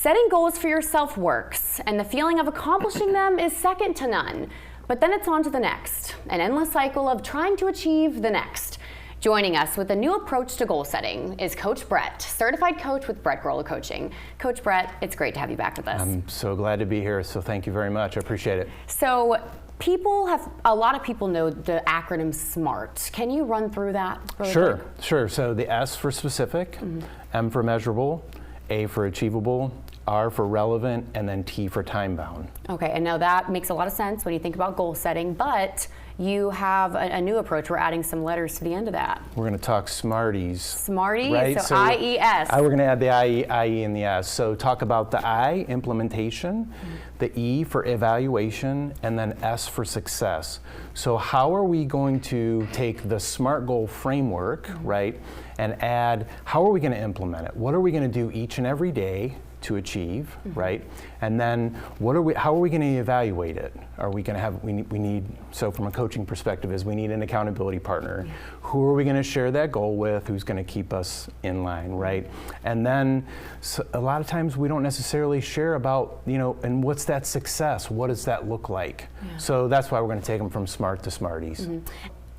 Setting goals for yourself works, and the feeling of accomplishing them is second to none. But then it's on to the next, an endless cycle of trying to achieve the next. Joining us with a new approach to goal setting is Coach Brett, certified coach with Brett Groller Coaching. Coach Brett, it's great to have you back with us. I'm so glad to be here, so thank you very much. I appreciate it. So a lot of people know the acronym SMART. Can you run through that really quick? Sure. So the S for specific, M for measurable, A for achievable, R for relevant, and then T for time bound. Okay, and now that makes a lot of sense when you think about goal setting, but you have a new approach. We're adding some letters to the end of that. We're going to talk Smarties. Smarties, right? so IES. We're going to add the IE and the S. So talk about the I, implementation, the E for evaluation, and then S for success. So how are we going to take the SMART goal framework, right, and add, how are we going to implement it? What are we going to do each and every day to achieve, right? And then how are we going to evaluate it? Are we going to have, we need, so from a coaching perspective is we need an accountability partner. Who are we going to share that goal with? Who's going to keep us in line, right? And then a lot of times we don't necessarily share about, and what's that success? What does that look like? So that's why we're going to take them from SMART to Smarties.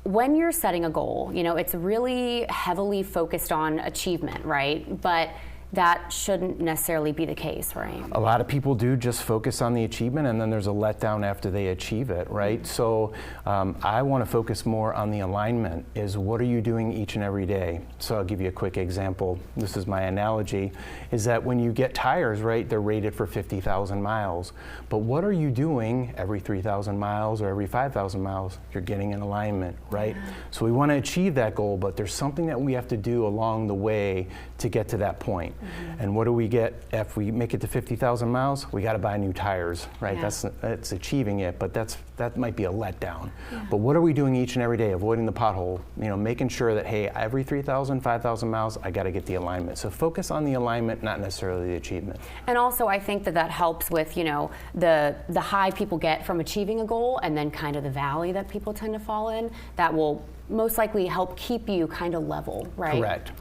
When you're setting a goal, it's really heavily focused on achievement, right? But that shouldn't necessarily be the case, right? A lot of people do just focus on the achievement, and then there's a letdown after they achieve it, right? So I want to focus more on the alignment, is what are you doing each and every day? So I'll give you a quick example. This is my analogy, is that when you get tires, right, they're rated for 50,000 miles. But what are you doing every 3,000 miles or every 5,000 miles? You're getting in alignment, right? So we want to achieve that goal, but there's something that we have to do along the way to get to that point. And what do we get if we make it to 50,000 miles? We got to buy new tires, right? That's achieving it, but that might be a letdown. But what are we doing each and every day? Avoiding the pothole, making sure that, hey, every 3,000, 5,000 miles, I got to get the alignment. So focus on the alignment, not necessarily the achievement. And also, I think that helps with, the high people get from achieving a goal, and then kind of the valley that people tend to fall in. That will most likely help keep you kind of level, right? Correct.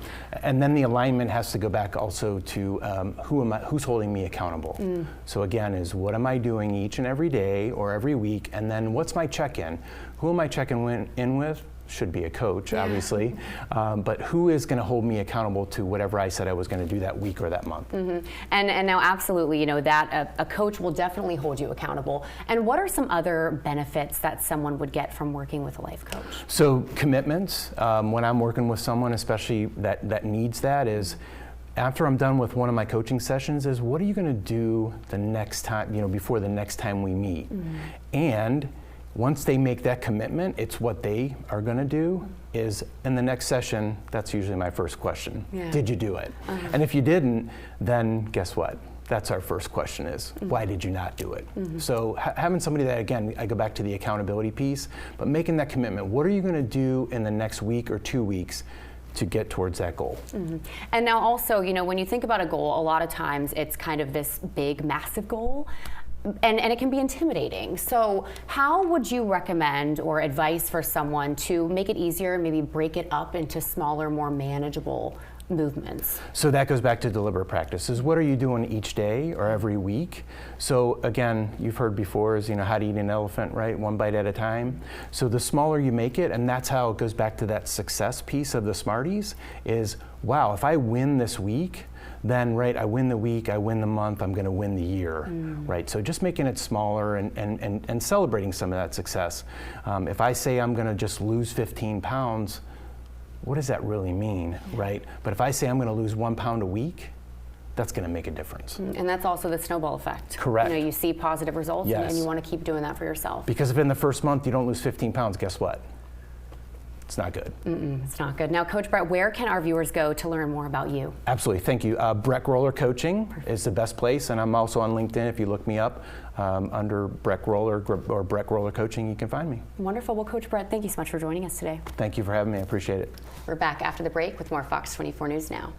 And then the alignment has to go back also to who's holding me accountable. So again, is what am I doing each and every day or every week, and then what's my check-in? Who am I checking in with? Should be a coach, obviously, but who is going to hold me accountable to whatever I said I was going to do that week or that month? And now, absolutely, that a coach will definitely hold you accountable. And what are some other benefits that someone would get from working with a life coach? So commitments, when I'm working with someone, especially that needs that, is after I'm done with one of my coaching sessions, is what are you going to do the next time, before the next time we meet? And once they make that commitment, it's what they are going to do is in the next session, that's usually my first question. Did you do it? And if you didn't, then guess what? That's our first question is, why did you not do it? So having somebody that, again, I go back to the accountability piece, but making that commitment, what are you going to do in the next week or 2 weeks to get towards that goal? And now also, when you think about a goal, a lot of times it's kind of this big, massive goal. And it can be intimidating. So how would you recommend or advice for someone to make it easier, maybe break it up into smaller, more manageable movements? So that goes back to deliberate practices. What are you doing each day or every week? So again, you've heard before is, how to eat an elephant, right? One bite at a time. So the smaller you make it, and that's how it goes back to that success piece of the Smarties is, wow, if I win this week, then, right, I win the week, I win the month, I'm going to win the year, right? So just making it smaller and celebrating some of that success. If I say I'm going to just lose 15 pounds, what does that really mean, right? But if I say I'm going to lose 1 pound a week, that's going to make a difference. And that's also the snowball effect. Correct. You see positive results, and you want to keep doing that for yourself. Because if in the first month you don't lose 15 pounds, guess what? It's not good. It's not good. Now, Coach Brett, where can our viewers go to learn more about you? Absolutely, thank you. Brett Groller Coaching is the best place, and I'm also on LinkedIn. If you look me up under Brett Groller or Brett Groller Coaching, you can find me. Wonderful. Well, Coach Brett, thank you so much for joining us today. Thank you for having me. I appreciate it. We're back after the break with more Fox 24 News Now.